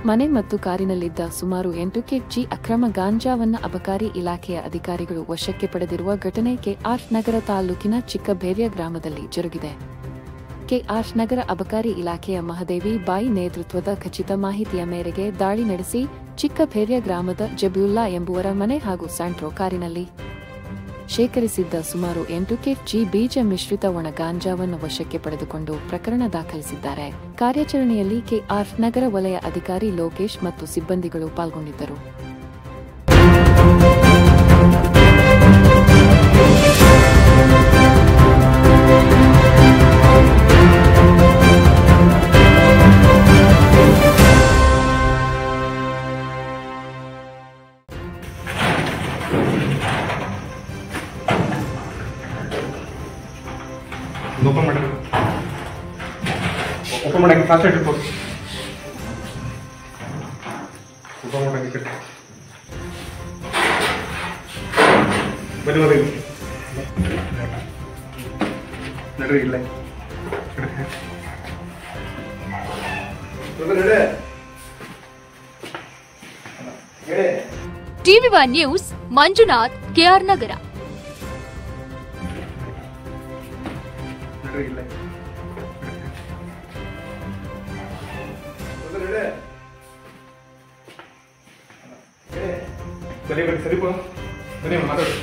ಮನೆ ಮತ್ತು ಕಾರಿನಲ್ಲಿದ್ದ ಸುಮಾರು 8 ಕೆಜಿ ಅಕ್ರಮ ಗಾಂಜಾವನ್ನ ಅಬಕಾರಿ ಇಲಾಖೆಯ ಅಧಿಕಾರಿಗಳು ವಶಕ್ಕೆ ಪಡೆದಿರುವ ಘಟನೆ ಕೆಆರ್ ನಗರ ತಾಲೂಕಿನ ಚಿಕ್ಕಬೇರ್ಯ ಗ್ರಾಮದಲ್ಲಿ ಜರುಗಿದೆ. ಕೆಆರ್ ನಗರ ಅಬಕಾರಿ ಇಲಾಖೆಯ ಮಹದೇವಿ ಬಾಯಿ ನೇತೃತ್ವದ ಖಚಿತ ಮಾಹಿತಿಯ ಮೇರೆಗೆ ದಾಳಿ ನಡೆಸಿ ಚಿಕ್ಕಬೇರ್ಯ ಗ್ರಾಮದ ಜಬೀವುಲ್ಲಾ ಎಂಬುವರ ಮನೆ ಹಾಗೂ ಸ್ಯಾಂಟ್ರೋ ಕಾರಿನಲ್ಲಿ ಶೇಖರಿಸಿದ್ದ ಸುಮಾರು 8 ಕೆಜಿ ಬೀಜ ಮಿಶ್ರಿತ ಒಣ ಗಾಂಜಾವನ್ನು ವಶಕ್ಕೆ ಪಡೆದುಕೊಂಡು ಪ್ರಕರಣ ದಾಖಲಿಸಿದ್ದಾರೆ. ಕಾರ್ಯಾಚರಣೆಯಲ್ಲಿ ಕೆಆರ್ ನಗರ ವಲಯ ಅಧಿಕಾರಿ ಲೋಕೇಶ್ ಮತ್ತು ಸಿಬ್ಬಂದಿಗಳು ಪಾಲ್ಗೊಂಡಿದ್ದರು. ಓಪನ್ ಮಾಡಕ್ಕೆ ಫಾಸ್ಟ್ ಇಟ್ಕೋ. ಓಪನ್ ಮಾಡಕ್ಕೆ ಬನ್ನಿ ನಡ್ರಿ ಇಲ್ಲ ಟಿವಿ1 ನ್ಯೂಸ್ ಮಂಜುನಾಥ್, ಕೆಆರ್ ನಗರ. ನಡ್ರಿ ಇಲ್ಲ ಬನ್ನಿ ಬನ್ನಿ ಸರಿ ಬನ್ನಿ ಮಾತಾಡು.